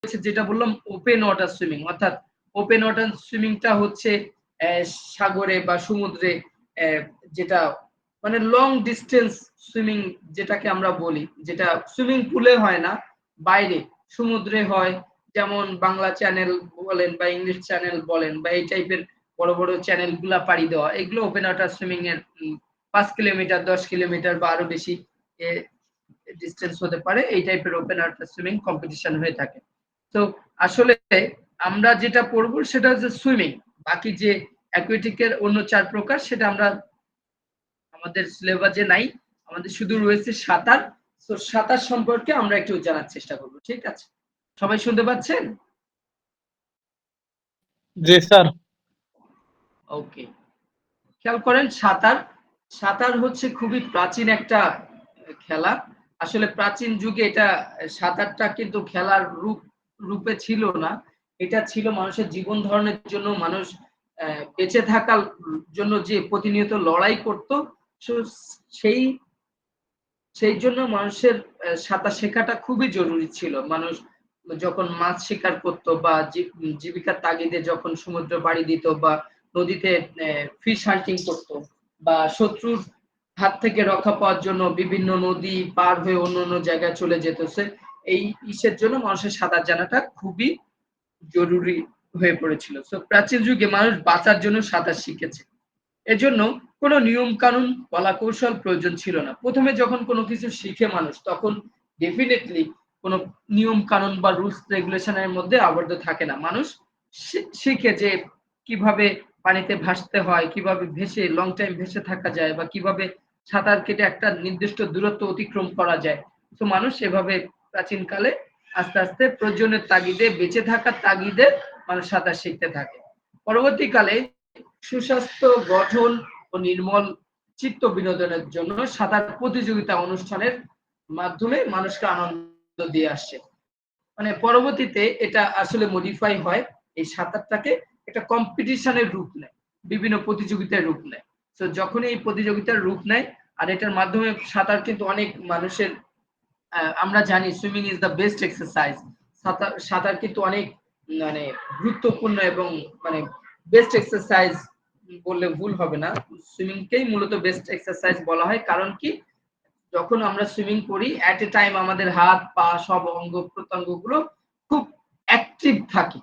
যেটা বললাম open water swimming, অর্থাৎ ওপেন ওয়াটার সুইমিংটা হচ্ছে সাগরে বা সমুদ্রে যেটা মানে লং ডিস্টেন্স সুইমিং যেটাকে আমরা বলি, যেটা সুইমিং পুলে হয় না, বাইরে সমুদ্রে হয়। যেমন বাংলা চ্যানেল বলেন বা ইংলিশ চ্যানেল বলেন বা এই টাইপের বড় বড় চ্যানেল গুলা পাড়ি দেওয়া, এগুলো ওপেন ওয়াটার সুইমিং এর 5 কিলোমিটার 10 কিলোমিটার বা আরো বেশি ডিস্টেন্স হতে পারে। এই টাইপের ওপেন ওয়াটার সুইমিং কম্পিটিশন হয়ে থাকে। তো আসলে আমরা যেটা পড়বো সেটা হচ্ছে সুইমিং। বাকি যে অ্যাকুয়াটিকের অন্য 4 প্রকার সেটা আমরা আমাদের সিলেবাসে নাই। আমাদের শুধু রয়েছে সাঁতার। তো সাঁতার সম্পর্কে আমরা একটু জানার চেষ্টা করব। ঠিক আছে? সবাই শুনতে পাচ্ছেন? জি স্যার। ওকে। খেয়াল করেন সাঁতার। সাঁতার হচ্ছে খুবই প্রাচীন একটা খেলা। আসলে প্রাচীন যুগে এটা সাঁতারটা কিন্তু খেলার রূপে ছিল না। এটা ছিল মানুষের জীবন ধারণের জন্য, মানুষ বেঁচে থাকার জন্য যে প্রতিনিয়ত লড়াই করত, সেই সেই জন্য মানুষের সাঁতার শেখাটা খুবই জরুরি ছিল। মানুষ যখন মাছ শিকার করত বা জীবিকার তাগিদে যখন সমুদ্র পাড়ি দিত বা নদীতে ফিশ হান্টিং করত বা শত্রুর হাত থেকে রক্ষা পাওয়ার জন্য বিভিন্ন নদী পার হয়ে অন্য অন্য জায়গায় চলে যেত, এই ইসের জন্য মানুষের সাঁতার জানাটা খুবই জরুরি হয়ে পড়েছিল। তো প্রাচীন যুগে মানুষ বাঁচার জন্য সাঁতার শিখেছে। এজন্য কোনো নিয়ম কানুন কলা কৌশল প্রয়োজন ছিল না। প্রথমে যখন কোনো কিছু শিখে মানুষ, তখন ডেফিনেটলি কোনো নিয়ম কানুন বা রুলস রেগুলেশনের মধ্যে আবদ্ধ থাকে না। মানুষ শিখে যে কিভাবে পানিতে ভাসতে হয়, কিভাবে ভেসে লং টাইম ভেসে থাকা যায় বা কিভাবে সাঁতার কেটে একটা নির্দিষ্ট দূরত্ব অতিক্রম করা যায়। তো মানুষ এভাবে প্রাচীনকালে আস্তে আস্তে প্রয়োজনের তাগিদে, বেঁচে থাকার তাগিদে মানুষ সাঁতার শিখতে থাকে। পরবর্তীকালে সুস্বাস্থ্য গঠন ও নির্মল চিত্ত বিনোদনের জন্য সাঁতার প্রতিযোগিতা অনুষ্ঠানের মাধ্যমে মানুষকে আনন্দ দিয়ে আসছে। মানে পরবর্তীতে এটা আসলে মডিফাই হয়, এই সাঁতারটাকে একটা কম্পিটিশনের রূপ নেয়, বিভিন্ন প্রতিযোগিতার রূপ নেয়। তো যখন এই প্রতিযোগিতার রূপ নেয় আর এটার মাধ্যমে সাঁতার কিন্তু অনেক মানুষের আমরা জানি swimming is the best exercise. সাঁতার কিন্তু অনেক মানে গুরুত্বপূর্ণ এবং মানে বেস্ট এক্সারসাইজ বললে ভুল হবে না। সুইমিংকেই মূলত বেস্ট এক্সারসাইজ বলা হয়। কারণ কি, যখন আমরা সুইমিং করি এট এ টাইম আমাদের হাত পা সব অঙ্গ প্রত্যঙ্গ গুলো খুব অ্যাক্টিভ থাকে।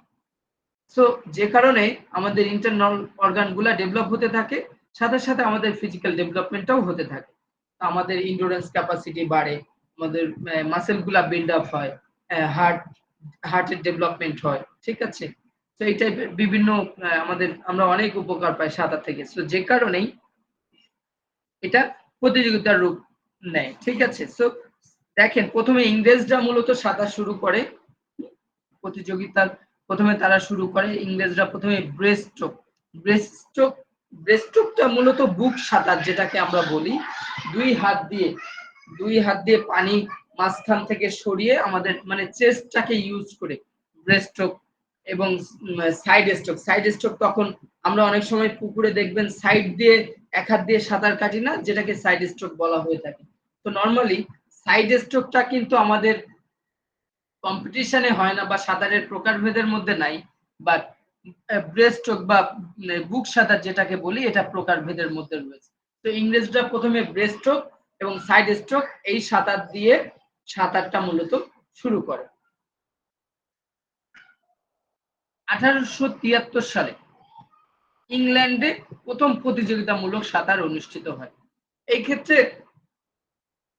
সো যে কারণে আমাদের ইন্টারনাল অর্গান গুলা ডেভেলপ হতে থাকে, সাথে সাথে আমাদের ফিজিক্যাল ডেভেলপমেন্টটাও হতে থাকে। আমাদের ইন্ডুরেন্স ক্যাপাসিটি বাড়ে, আমাদের মাসেল গুলা বিল্ড আপ হয়, হার্টের ডেভেলপমেন্ট হয়। ঠিক আছে? তো এই টাইপের বিভিন্ন আমরা অনেক উপকার পাই সাঁতার থেকে। সো যে কারণেই এটা প্রতিযোগিতার রূপ নেয়। ঠিক আছে? সো দেখেন প্রথমে ইংরেজরা মূলত সাঁতার শুরু করে, প্রতিযোগিতার প্রথমে তারা শুরু করে ইংরেজরা প্রথমে ব্রেস্টস্ট্রোক ব্রেস্টস্ট্রোকটা মূলত বুক সাঁতার যেটাকে আমরা বলি। দুই হাত দিয়ে পানি মাঝখান থেকে সরিয়ে আমাদের মানে চেস্টটাকে ইউজ করে ব্রেস্টস্ট্রোক এবং সাইড স্ট্রোক তখন আমরা অনেক সময় পুকুরে দেখবেন সাইড দিয়ে এক হাত দিয়ে সাঁতার কাটি না, যেটাকে সাইড স্ট্রোক বলা হয়ে থাকে। তো নরমালি সাইড স্ট্রোকটা কিন্তু আমাদের কম্পিটিশনে হয় না বা সাঁতারের প্রকারভেদের মধ্যে নাই, বাট ব্রেস্ট স্ট্রোক বা বুক সাঁতার যেটাকে বলি এটা প্রকারভেদের মধ্যে রয়েছে। তো ইংরেজরা প্রথমে ব্রেস্ট স্ট্রোক এবং সাইড স্ট্রোক এই সাঁতার দিয়ে সাঁতারটা মূলত শুরু করে। 1873 সালে ইংল্যান্ডে প্রথম প্রতিযোগিতামূলক সাঁতার অনুষ্ঠিত হয়। এই ক্ষেত্রে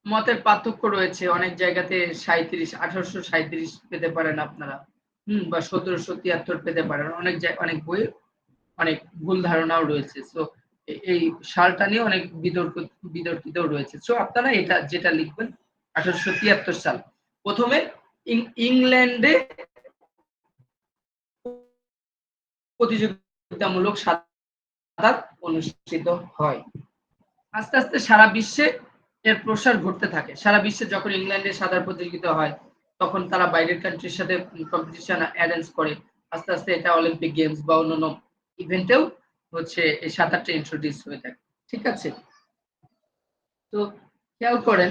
মতের পার্থক্য রয়েছে, অনেক জায়গাতে 1837 পেতে পারেন আপনারা, বা 1773 পেতে পারেন। অনেক বই অনেক ভুল ধারণাও রয়েছে। সো এই সালটা নিয়ে অনেক বিতর্কিত রয়েছে। সো আপনারা এটা যেটা লিখবেন 1873 সাল প্রথমে ইংল্যান্ডে প্রতিযোগিতামূলক সাঁতার অনুষ্ঠিত হয়। আস্তে আস্তে সারা বিশ্বে এর প্রসার ঘটতে থাকে। সারা বিশ্বে যখন ইংল্যান্ডে সাঁতার প্রতিযোগিতা হয় তখন তারা বাইরের কান্ট্রির সাথে কম্পিটিশন অ্যারেঞ্জ করে। আস্তে আস্তে এটা অলিম্পিক গেমস বা অন্যান্য ইভেন্টেও হচ্ছে এই সাঁতারটা ইন্ট্রোডিউস হয়ে থাকে। ঠিক আছে? তো খেয়াল করেন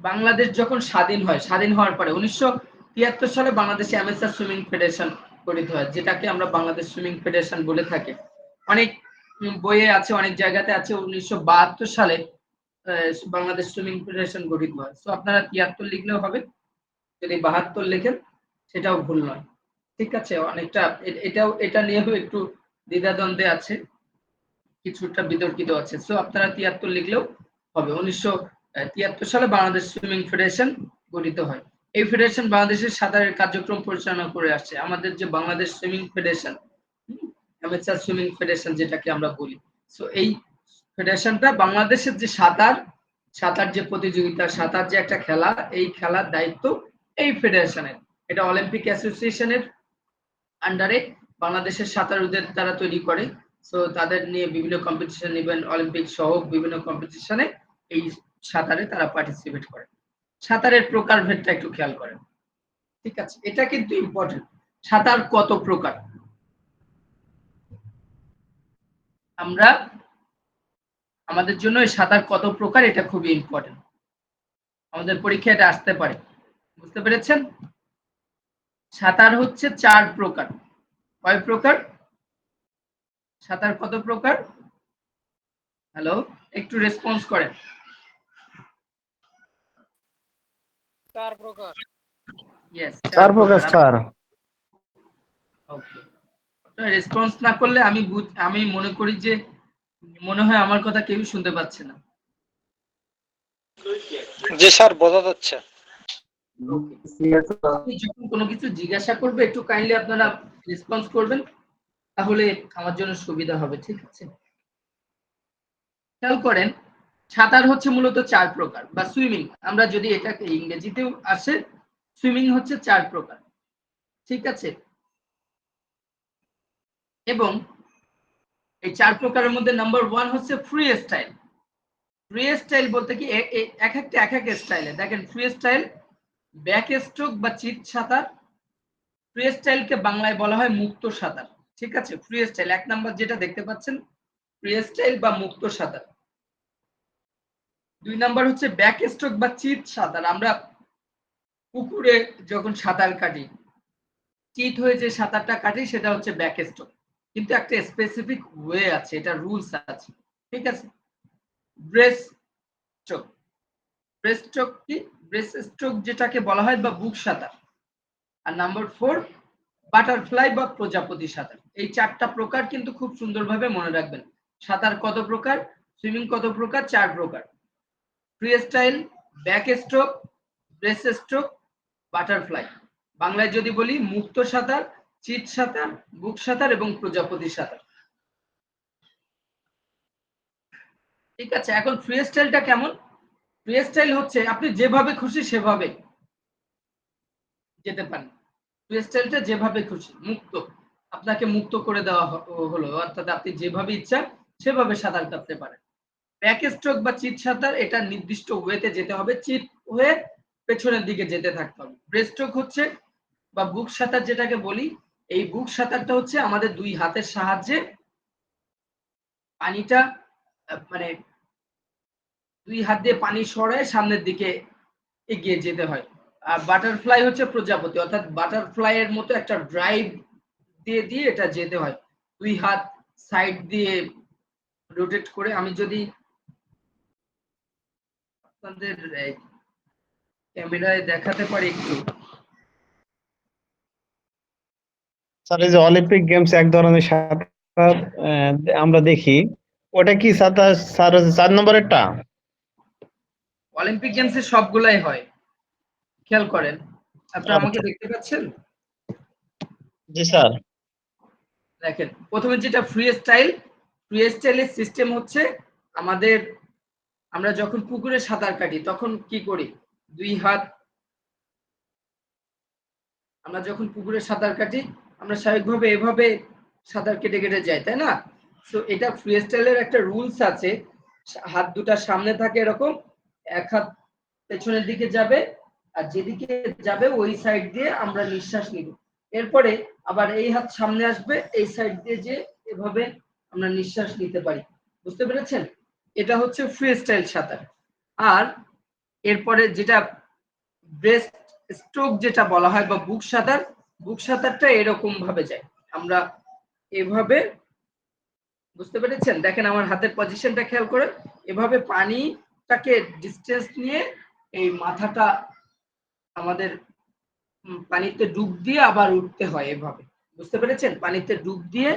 বাংলাদেশ যখন স্বাধীন হয়, স্বাধীন হওয়ার পরে 1973 সালে বাংলাদেশে অ্যামেচার সুইমিং ফেডারেশন গঠিত হয়, যেটাকে আমরা বাংলাদেশ সুইমিং ফেডারেশন বলে থাকি। অনেক বইয়ে আছে, অনেক জায়গাতে আছে 1972 সালে বাংলাদেশ সুইমিং ফেডারেশন গঠিত হয়। তো আপনারা 73 লিখলেও হবে, যদি 72 লেখেন সেটাও ভুল নয়। ঠিক আছে, অনেকটা এটা নিয়েও একটু দ্বিধাদ্বন্দ্বে আছে, কিছুটা বিতর্কিত আছে। সো আপনারা 73 লিখলেও হবে। 1973 সালে বাংলাদেশ সুইমিং ফেডারেশন গঠিত হয়। এই ফেডারেশন বাংলাদেশের সাঁতারের কার্যক্রম পরিচালনা করে আসছে। আমাদের যে Bangladesh swimming federation, amateur swimming federation যেটাকে আমরা বলি, সো এই ফেডারেশনটা বাংলাদেশের যে সাঁতার যে প্রতিযোগিতা, সাঁতার যে একটা খেলা, এই খেলার দায়িত্ব এই ফেডারেশনের। এটা অলিম্পিক অ্যাসোসিয়েশনের আন্ডারে বাংলাদেশের সাঁতারুদের তারা তৈরি করে। সো তাদের নিয়ে বিভিন্ন কম্পিটিশন, ইভেন অলিম্পিক সহ বিভিন্ন কম্পিটিশনে এই সাঁতারে তারা পার্টিসিপেট করে। সাঁতারের প্রকারভেদটা একটু খেয়াল করেন। ঠিক আছে, এটা কিন্তু ইম্পর্টেন্ট। সাঁতার কত প্রকার? আমরা আমাদের জন্য এই সাঁতার কত প্রকার, এটা খুবই ইম্পর্টেন্ট। আমাদের পরীক্ষায় এটা আসতে পারে। বুঝতে পেরেছেন? সাঁতার হচ্ছে 4 প্রকার। কয় প্রকার? সাঁতার কত প্রকার? হ্যালো, একটু রেসপন্স করেন। 4 প্রকার। ইয়েস, 4 প্রকার স্যার। ওকে, রেসপন্স না করলে আমি মনে করি যে মনে হয় আমার কথা কেউ শুনতে পাচ্ছে না। জি স্যার, বোঝা যাচ্ছে। আপনি যখন কোনো কিছু জিজ্ঞাসা করবে, একটু কাইন্ডলি আপনারা রেসপন্স করবেন, তাহলে আমার জন্য সুবিধা হবে। ঠিক আছে, খেয়াল করেন, সাঁতার হচ্ছে মূলত 4 প্রকার, বা সুইমিং আমরা যদি এটাকে ইংরেজিতেও আসে, সুইমিং হচ্ছে 4 প্রকার। ঠিক আছে, এবং এই 4 প্রকারের মধ্যে নাম্বার 1 হচ্ছে ফ্রি স্টাইল। ফ্রি স্টাইল বলতে কি এক এক স্টাইলে দেখেন। ফ্রি স্টাইল, ব্যাক স্ট্রোক বা চিত সাঁতার। ফ্রি স্টাইলকে বাংলায় বলা হয় মুক্ত সাঁতার। ঠিক আছে, ফ্রি স্টাইল 1 নাম্বার যেটা দেখতে পাচ্ছেন, ফ্রি স্টাইল বা মুক্ত সাঁতার। 2 নাম্বার হচ্ছে ব্যাক স্ট্রোক বা চিত সাঁতার। আমরা পুকুরে যখন সাঁতার কাটি, চিত হয়ে যে সাঁতারটা কাটি সেটা হচ্ছে ব্যাক স্ট্রোক, কিন্তু একটা স্পেসিফিক ওয়ে আছে, এটা রুলস আছে। ঠিক আছে, ব্রেস্ট স্ট্রোক। ব্রেস্ট স্ট্রোক কি? ব্রেস্ট স্ট্রোক যেটাকে বলা হয়, বা বুক সাঁতার। আর নাম্বার 4 বাটারফ্লাই বা প্রজাপতি সাঁতার। এই 4টা প্রকার কিন্তু খুব সুন্দরভাবে মনে রাখবেন। সাঁতার কত প্রকার, সুইমিং কত প্রকার? 4 প্রকার। Free style, back stroke, breast stroke, butterfly. বাংলায় যদি বলি, মুক্ত সাঁতার, চিত সাঁতার, বুক সাঁতার এবং প্রজাপতি সাঁতার। ঠিক আছে, এখন ফ্রি স্টাইলটা কেমন? ফ্রি স্টাইল হচ্ছে আপনি যেভাবে খুশি সেভাবে যেতে পারেন। ফ্রি স্টাইলটা যেভাবে খুশি, মুক্ত, আপনাকে মুক্ত করে দেওয়া হলো, অর্থাৎ আপনি যেভাবে ইচ্ছা সেভাবে সাঁতার কাটতে পারেন। ব্যাক স্ট্রোক বা চিত সাঁতার, এটা নির্দিষ্ট ওয়েতে যেতে হবে, চিত হয়ে পেছনের দিকে যেতে থাকতে হবে। ব্রেস্ট স্ট্রোক হচ্ছে বা বুক সাঁতার যেটাকে বলি, এই বুক সাঁতারটা হচ্ছে আমাদের 2 হাতের সাহায্যে পানিটা মানে 2 হাত দিয়ে পানি সরায় সামনের দিকে এগিয়ে যেতে হয়। আর বাটারফ্লাই হচ্ছে প্রজাপতি, অর্থাৎ বাটারফ্লাই এর মতো একটা ড্রাইভ দিয়ে দিয়ে এটা যেতে হয়, 2 হাত সাইড দিয়ে রোটেট করে। আমি যদি আপনাদের ক্যামেরায় দেখাতে পারি একটু। স্যার, এই যে অলিম্পিক গেমস এক ধরনের সাঁতার আমরা দেখি, ওটা কি সাঁতার স্যার? 4 নম্বরেরটা? অলিম্পিক গেমসে সবগুলাই হয়, খেয়াল করেন। আপনারা আমাকে আচ্ছা, দেখতে পাচ্ছেন? জি স্যার। দেখেন, প্রথমে যেটা ফ্রি স্টাইল, ফ্রি স্টাইলের সিস্টেম হচ্ছে আমাদের, আমরা যখন পুকুরে সাঁতার কাটি তখন কি করি? 2 হাত, আমরা যখন পুকুরে সাঁতার কাটি আমরা স্বাভাবিকভাবে এভাবে সাঁতার কেটে কেটে যাই, তাই না? তো এটা ফ্রি স্টাইলের একটা রুলস আছে, হাত দুটা সামনে থাকে এরকম, এক হাত পেছনের দিকে যাবে, আর যেদিকে যাবে ওই সাইড দিয়ে আমরা নিঃশ্বাস নিব। এরপরে আবার এই হাত সামনে আসবে, এই সাইড দিয়ে যে এভাবে আমরা নিঃশ্বাস নিতে পারি। বুঝতে পেরেছেন? এটা হচ্ছে ফ্রি স্টাইল সাঁতার। আর এরপরে যেটা ব্রেস্ট স্ট্রোক যেটা বলা হয় বা বুক সাঁতারটা এরকম ভাবে যায়। আমরা এভাবে, বুঝতে পেরেছেন? দেখেন আমার হাতের পজিশনটা খেয়াল করে, এভাবে পানিটাকে ডিসটেন্স নিয়ে এই মাথাটা আমাদের পানিতে ডুব দিয়ে আবার উঠতে হয় এভাবে, বুঝতে পেরেছেন? পানিতে ডুব দিয়ে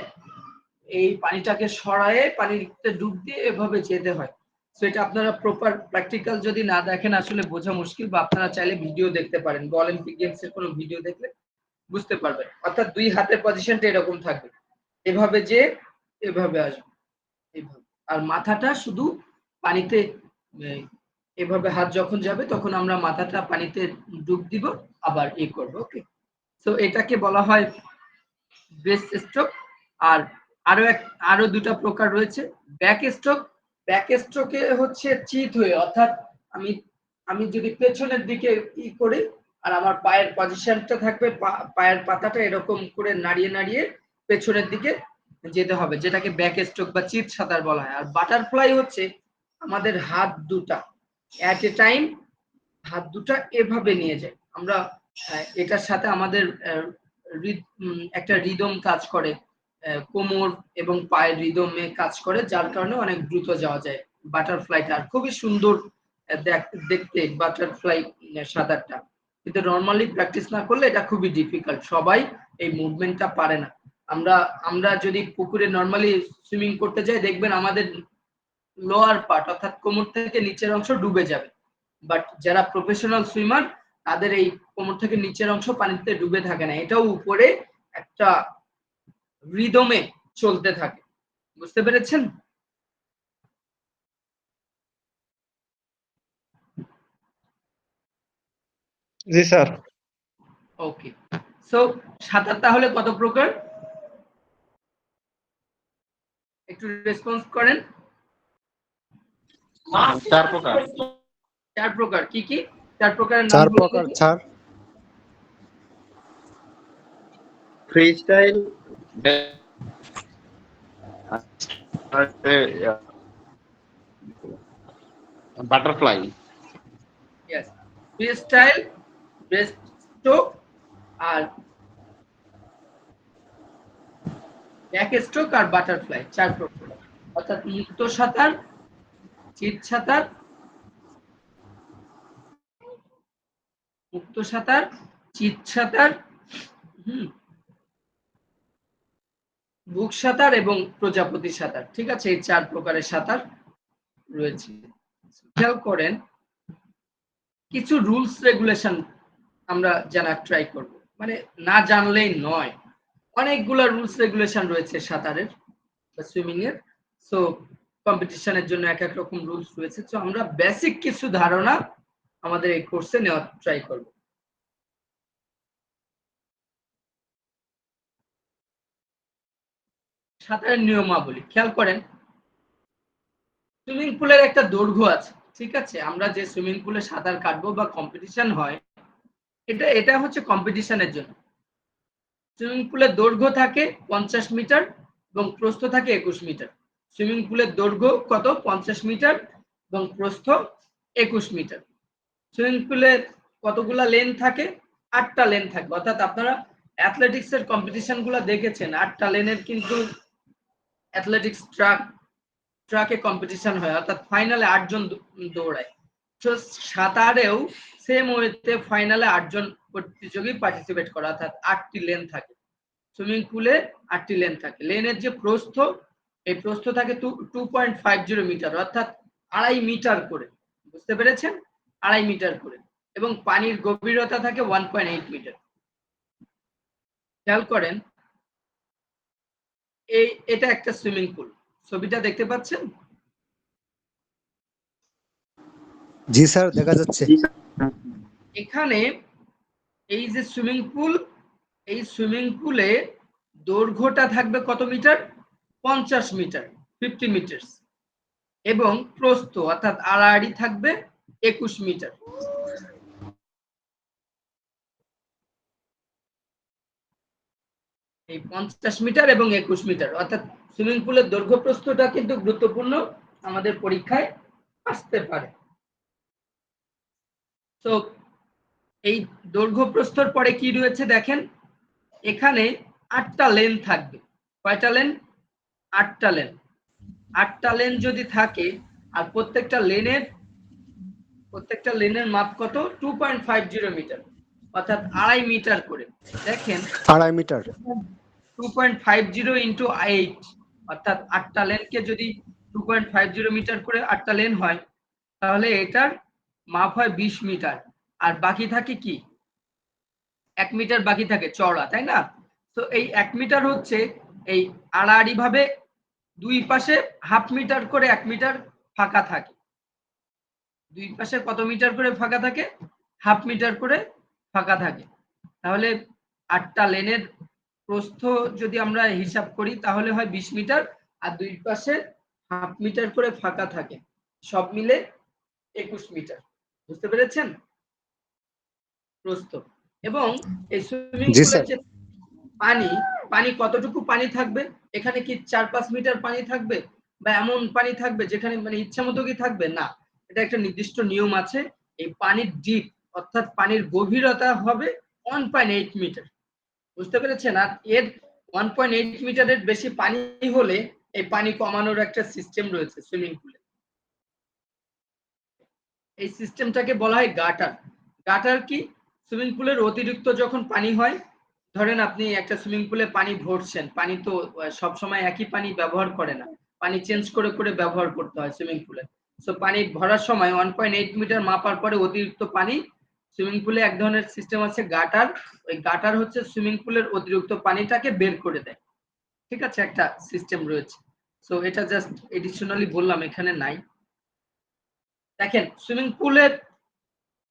এই পানিটাকে সরায়ে পানিতে ডুব দিয়ে এভাবে যেতে হয়। সো এটা আপনারা প্রপার প্র্যাকটিক্যাল যদি না দেখেন আসলে বোঝা মুশকিল, বা আপনারা চাইলে ভিডিও দেখতে পারেন, বা অলিম্পিক গেমস এর কোনো ভিডিও দেখলে বুঝতে পারবেন। অর্থাৎ দুই হাতের পজিশনটা এরকম থাকবে, এভাবে যে এভাবে আসবে, এভাবে। আর মাথাটা শুধু পানিতে এভাবে হাত যখন যাবে তখন আমরা মাথাটা পানিতে ডুব দিব, আবার করব। ওকে, সো এটাকে বলা হয় ব্রেস্ট স্ট্রোক। আর আরো দুটো প্রকার রয়েছে। Back stroke. ব্যাক স্ট্রোকে হচ্ছে চিত হয়ে, অর্থাৎ আমি আমি যদি পেছনের দিকে করি আর আমার পায়ের পজিশনটা থাকবে, পায়ের পাতাটা এরকম করে নাড়িয়ে নাড়িয়ে পেছনের দিকে যেতে হবে, যেটাকে ব্যাক স্ট্রোক বা চিত সাঁতার বলা হয়। আর বাটারফ্লাই হচ্ছে আমাদের হাত দুটা এট এ টাইম, হাত দুটা এভাবে নিয়ে যায় আমরা। এটার সাথে আমাদের একটা রিদম কাজ করে, কোমর এবং পায়ের রিদমে কাজ করে, যার কারণে অনেক দ্রুত যাওয়া যায়। বাটারফ্লাইটা আর খুবই সুন্দর দেখতে বাটারফ্লাই সাঁতারটা, কিন্তু নর্মালি প্র্যাকটিস না করলে এটা খুবই ডিফিকাল্ট, সবাই এই মুভমেন্টটা পারে না। আমরা যদি পুকুরে নর্মালি সুইমিং করতে যাই দেখবেন আমাদের লোয়ার পার্ট অর্থাৎ কোমর থেকে নিচের অংশ ডুবে যাবে, বাট যারা প্রফেশনাল সুইমার তাদের এই কোমর থেকে নিচের অংশ পানিতে ডুবে থাকে না, এটাও উপরে একটা রিদমে চলতে থাকে, বুঝতে পেরেছেন? জি স্যার। ওকে, সো সাঁতার তাহলে কত প্রকার, একটু রেসপন্স করেন। 4 প্রকার। 4 প্রকার, কি কি 4 প্রকারের নাম 4 বলুন প্রকার দেখি। Sir. Freestyle, butterfly. Yes, freestyle, breaststroke আর ব্যাক স্ট্রোক আর বাটারফ্লাই, 4 প্রকার। অর্থাৎ মুক্ত সাঁতার, চিত সাঁতার, মুক্ত সাঁতার, চিত সাঁতার, বুক সাঁতার এবং প্রজাপতি সাঁতার। ঠিক আছে, এই 4 প্রকারের সাঁতার রয়েছে। খেয়াল করেন কিছু রুলস রেগুলেশন আমরা জানার ট্রাই করব, মানে না জানলেই নয়, অনেকগুলো রুলস রেগুলেশন রয়েছে সাঁতারের বা সুইমিং এর। সো কম্পিটিশনের জন্য এক এক রকম রুলস রয়েছে, তো আমরা বেসিক কিছু ধারণা আমাদের এই কোর্সে নেওয়ার ট্রাই করব। সাঁতারের নিয়মাবলী খেয়াল করেন, সুইমিং পুলের একটা দৈর্ঘ্য আছে, ঠিক আছে? আমরা যে সুইমিং পুলে সাঁতার কাটবো বা কম্পিটিশন হয়, এটা হচ্ছে কম্পিটিশনের জন্য। সুইমিং পুলের দৈর্ঘ্য থাকে 50 মিটার এবং প্রস্থ থাকে 21 মিটার। সুইমিং পুলের দৈর্ঘ্য কত? 50 মিটার এবং প্রস্থ 21 মিটার। সুইমিং পুলের কতগুলা লেন থাকে? 8টা লেন থাকবে। অর্থাৎ আপনারা অ্যাথলেটিক্স এর কম্পিটিশন গুলো দেখেছেন, 8টা লেনের কিন্তু অ্যাথলেটিক্স ট্রাকে কম্পিটিশন হয়, অর্থাৎ ফাইনালে 8 জন দৌড়ায়। তো সাঁতারেও সেম ওয়েতে ফাইনালে 8 জন প্রতিযোগী পার্টিসিপেট করে, অর্থাৎ 8টি লেন থাকে। সুইমিং পুলে 8টি লেন থাকে। লেনের যে প্রস্থ, এই প্রস্থ থাকে 2.50 মিটার, অর্থাৎ 2.5 মিটার করে, বুঝতে পেরেছেন? 2.5 মিটার করে, এবং পানির গভীরতা থাকে 1.8 মিটার। খেয়াল করেন এটা একটা সুইমিং পুল, ছবিটা দেখতে পাচ্ছেন? জি স্যার, দেখা যাচ্ছে। এখানে এই যে সুইমিং পুল, এই সুইমিং পুলে দৈর্ঘ্যটা থাকবে কত মিটার? 50 মিটার, 50 মিটার, এবং প্রস্থ অর্থাৎ আড়াআড়ি থাকবে 21 মিটার। এই 50 মিটার এবং 21 মিটার, অর্থাৎ সুইমিং পুলের দৈর্ঘ্য প্রস্থটা কিন্তু গুরুত্বপূর্ণ, আমাদের পরীক্ষায় আসতে পারে। তো এই দৈর্ঘ্য প্রস্থর পরে কি রয়েছে দেখেন, এখানে 8টা লেন থাকবে। কয়টা লেন? 8টা লেন। 8টা লেন যদি থাকে আর প্রত্যেকটা লেনের মাপ কত? 2.50 মিটার, অর্থাৎ 2.5 মিটার করে। দেখেন 2.5 মিটার। 2.50 ইন্টু 8, অর্থাৎ 8টা লেনকে যদি 2.50 মিটার করে 8টা লেন হয়, তাহলে এটার মাপ হয় 20 মিটার। আর বাকি থাকে কি? 1 মিটার বাকি থাকে চওড়া, তাই না? তো এই 1 মিটার হচ্ছে এই আড়াআড়ি ভাবে দুই পাশে হাফ মিটার করে 1 মিটার ফাঁকা থাকে। দুই পাশে কত মিটার করে ফাঁকা থাকে? হাফ মিটার করে ফাঁকা থাকে। তাহলে 8টা লেনের প্রস্থ যদি আমরা হিসাব করি তাহলে হয় 20 মিটার, আর দুই পাশে হাফ মিটার করে ফাঁকা থাকে, সব মিলে 21 মিটার। বুঝতে পেরেছেন প্রস্থ? এবং এই সুইমিং জি পুলের স্যার। যে পানি কতটুকু পানি থাকবে? এখানে কি 4-5 মিটার পানি থাকবে, বা এমন পানি থাকবে যেখানে মানে ইচ্ছা মতো কি থাকবে? না, এটা একটা নির্দিষ্ট নিয়ম আছে। এই পানির ডিপ, অর্থাৎ পানির গভীরতা হবে 1.8 মিটার। বুঝতে পেরেছেন? আর এর 1.8 মিটারের বেশি পানি হলে এই পানি কমানোর একটা সিস্টেম রয়েছে সুইমিং পুলে। এই সিস্টেমটাকে বলা হয় গাটার। গাটার কি? সুইমিং পুলের অতিরিক্ত যখন পানি হয়, ধরেন আপনি একটা সুইমিং পুলে পানি ভরছেন, পানি তো সব সময় একই পানি ব্যবহার করে না, পানি চেঞ্জ করে করে ব্যবহার করতে হয় সুইমিং পুলে। সো পানি ভরার সময় 1.8 মিটার মাপার পরে অতিরিক্ত পানি সুইমিং পুলে এক ধরনের সিস্টেম আছে গাটার। ওই গাটার হচ্ছে সুইমিং পুলের অতিরিক্ত পানিটাকে বের করে দেয়। ঠিক আছে, একটা সিস্টেম রয়েছে। সো এটা জাস্ট এডিশনালি বললাম, এখানে নাই। দেখেন সুইমিং পুলের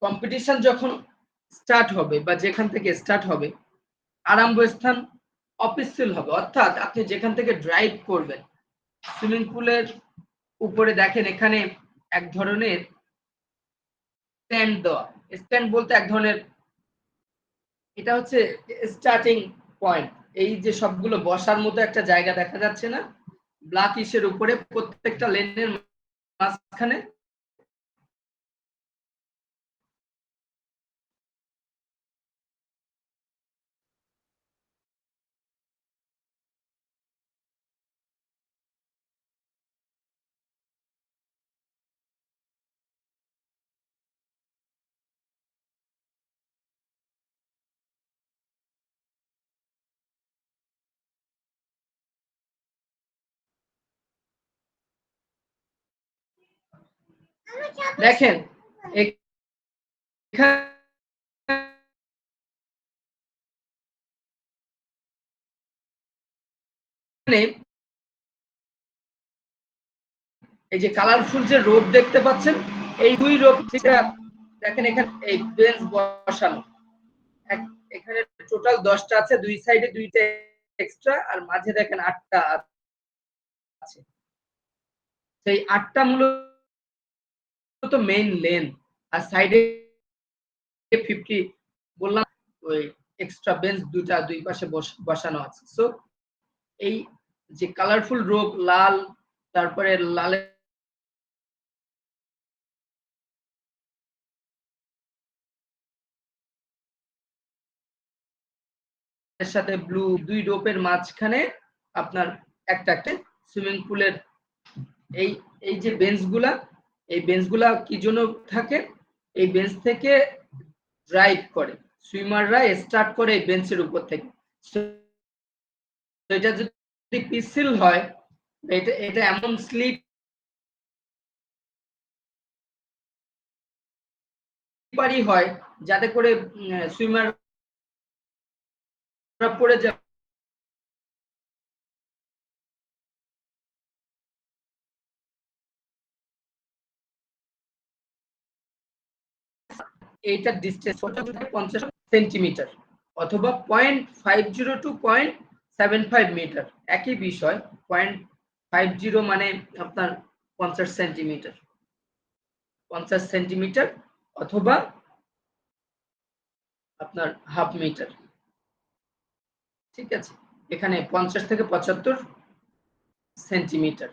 কম্পিটিশন যখন স্টার্ট হবে বা যেখান থেকে স্টার্ট হবে, আরম্ভ স্থান অফিসিয়াল হবে, অর্থাৎ আপনি যেখান থেকে ড্রাইভ করবেন সুইমিং পুলের উপরে দেখেন এখানে এক ধরনের স্ট্যান্ড দেওয়া। স্ট্যান্ড বলতে এক ধরনের, এটা হচ্ছে স্টার্টিং পয়েন্ট। এই যে সবগুলো বসার মতো একটা জায়গা দেখা যাচ্ছে না ব্ল্যাক ইসের উপরে, প্রত্যেকটা লেনের মাঝখানে দেখেন এখানে এই যে কালারফুল যে রোপ দেখতে পাচ্ছেন, এই দুই রোপ যেটা দেখেন এখানে এই বেঞ্চ বসানো, এখানে টোটাল 10টা আছে, দুই সাইডে দুইটা এক্সট্রা, আর মাঝে দেখেন 8টা আছে। সেই 8টা মূলত মেইন লেন, আর সাইডে 50 বললাম ওই এক্সট্রা বেঞ্চ দুইটা দুই পাশে বসানো আছে। সো এই যে কালারফুল রোপ লাল, তারপরে লালের সাথে ব্লু, দুই রোপের মাঝখানে আপনার একটা সুইমিং পুলের এই এই যে বেঞ্চগুলা, এই বেঞ্চগুলা কি জন্য থাকে? এই বেঞ্চ থেকে ড্রাইভ করে সুইমাররা, স্টার্ট করে এই বেঞ্চের উপর থেকে। এটা যদি পিচ্ছিল হয়, এটা এটা এমন স্লিপ পারি হয় যাতে করে সুইমার পড়ে যায়। এইটার ডিসটেন্স 50 সেন্টিমিটার অথবা 0.50 টু 0.75 মিটার, একই বিষয়। 0.50 মানে আপনার 50 সেন্টিমিটার, 50 সেন্টিমিটার অথবা আপনার হাফ মিটার। ঠিক আছে, এখানে 50 থেকে 75 সেন্টিমিটার,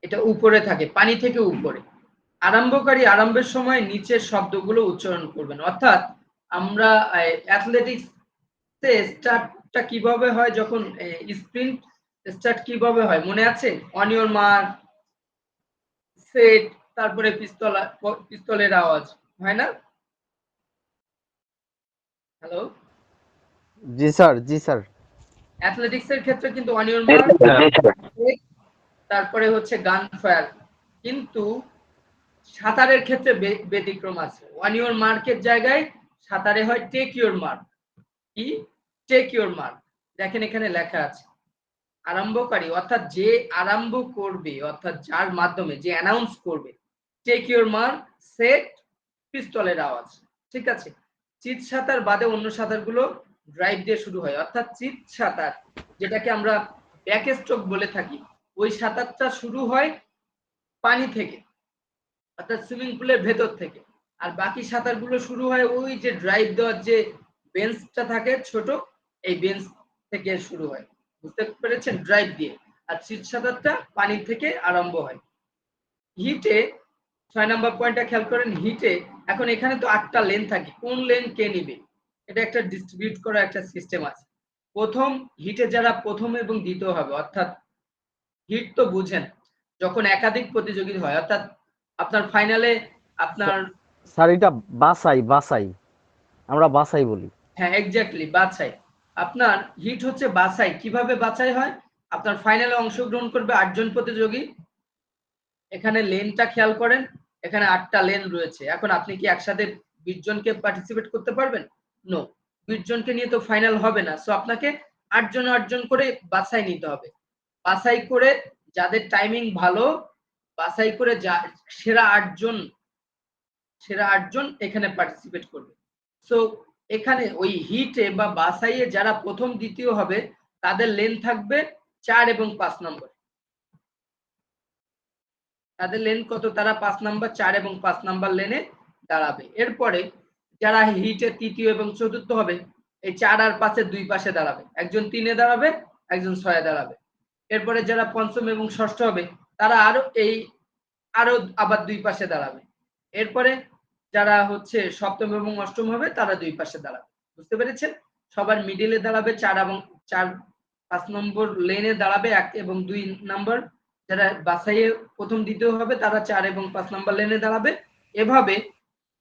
এটা উপরে থাকে, পানি থেকে উপরে। আরম্ভকারী আরম্ভের সময় নিচের শব্দগুলো উচ্চারণ করবেন। অর্থাৎ আমরা অ্যাথলেটিক্স তে স্টার্টটা কিভাবে হয়, যখন স্প্রিন্ট স্টার্ট কিভাবে হয় মনে আছে? অন ইওর মার্ক, সেট, তারপরে পিস্তলের আওয়াজ, হয় না? হ্যালো, জি স্যার, জি স্যার। অ্যাথলেটিক্স এর ক্ষেত্রে কিন্তু অন ইওর মার্ক, তারপরে হচ্ছে গান ফায়ার। কিন্তু সাঁতারের ক্ষেত্রে ব্যতিক্রম আছে। ওয়ান ইওর মার্কের জায়গায় সাঁতারে হয় টেক ইওর মার্ক। কি? Take your mark. দেখেন এখানে লেখা আছে আরম্ভকারী অর্থাৎ যে আরম্ভ করবে, অর্থাৎ যার মাধ্যমে যে অ্যানাউন্স করবে, টেক ইওর মার্ক, সেট, পিস্তলের আওয়াজ। ঠিক আছে? চিৎ সাঁতার বাদে অন্য সাঁতারগুলো ড্রাইভ দিয়ে শুরু হয়। অর্থাৎ চিৎ সাঁতার, যেটাকে আমরা ব্যাক স্ট্রোক বলে থাকি, ওই সাঁতারটা শুরু হয় পানি থেকে, অর্থাৎ সুইমিং পুলের ভেতর থেকে। আর বাকি সাঁতারগুলো শুরু হয় ওই যে ড্রাইভ দেওয়ার যে বেঞ্চটা থাকে ছোট, এই বেঞ্চ থেকে শুরু হয়। বুঝতে পেরেছেন? ড্রাইভ দিয়ে। আর চিৎ সাঁতারটা পানি থেকে আরম্ভ হয়। হিটে ৬ নাম্বার পয়েন্টটা খেয়াল করেন। হিটে এখন এখানে তো ৮টা লেন থাকে, কোন লেন কে নিবে এটা একটা ডিস্ট্রিবিউট করা একটা সিস্টেম আছে। প্রথম হিটে যারা প্রথম এবং দ্বিতীয় হবে, অর্থাৎ হিট তো বুঝেন, যখন একাধিক প্রতিযোগী হয়, অর্থাৎ আপনার ফাইনালে আপনার, স্যার এটা বাছাই, আমরা বাছাই বলি। হ্যাঁ এক্স্যাক্টলি বাছাই। আপনার হিট হচ্ছে বাছাই। কিভাবে বাছাই হয়? আপনার ফাইনালে অংশগ্রহণ করবে ৮ জন প্রতিযোগী। এখানে লেনটা খেয়াল করেন, এখানে ৮টা লেন রয়েছে। এখন আপনি কি একসাথে ২০ জনকে পার্টিসিপেট করতে পারবেন? নো। ২০ জনকে নিয়ে তো ফাইনাল হবে না। সো আপনাকে ৮ জন ৮ জন করে বাছাই নিতে হবে। বাছাই করে যাদের টাইমিং ভালো, বাছাই করে সেরা ৮ জন এখানে পার্টিসিপেট করবে। সো এখানে ওই হিটে বা বাছাইয়ে যারা প্রথম দ্বিতীয় হবে তাদের লেন থাকবে ৪ এবং ৫ নম্বর। তাদের লেন কত? তারা ৫ নাম্বার, ৪ এবং ৫ নাম্বার লেনে দাঁড়াবে। এরপরে যারা হিটে তৃতীয় এবং চতুর্থ হবে, এই ৪ আর ৫ এর দুই পাশে দাঁড়াবে। একজন ৩ এ দাঁড়াবে, একজন ৬ এ দাঁড়াবে। এরপরে যারা পঞ্চম এবং ষষ্ঠ হবে তারা আরো আবার দুই পাশে দাঁড়াবে। এরপরে যারা হচ্ছে সপ্তম এবং অষ্টম হবে তারা দুই পাশে দাঁড়াবে। বুঝতে পেরেছেন? সবার মিডিলে দাঁড়াবে ৪ এবং ৪ ৫ নম্বর লেনে দাঁড়াবে ১ এবং ২ নাম্বার। যারা বাছাইয়ে প্রথম দ্বিতীয় হবে তারা ৪ এবং ৫ নাম্বার লেনে দাঁড়াবে। এভাবে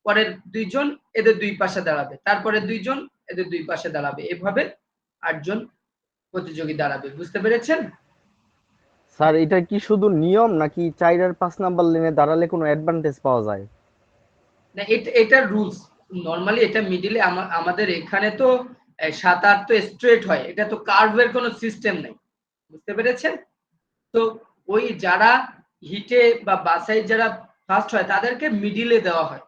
পরের ২ জন এদের দুই পাশে দাঁড়াবে। তারপরে ২ জন এদের দুই পাশে দাঁড়াবে। এভাবে ৮ জন প্রতিযোগী দাঁড়াবে। বুঝতে পেরেছেন? স্যার এটা কি শুধু নিয়ম নাকি ৪ আর ৫ নাম্বার লেনে দাঁড়ালে কোনো অ্যাডভান্টেজ পাওয়া যায়? না, এটা রুলস। নরমালি এটা মিডিলে আমাদের এখানে তো ৭-৮ তো স্ট্রেট হয়। এটা তো কার্ভের কোনো সিস্টেম নেই। বুঝতে পেরেছেন? তো ওই যারা হিটে বা বাছাই যারা ফার্স্ট হয় তাদেরকে মিডিলে দেওয়া হয়।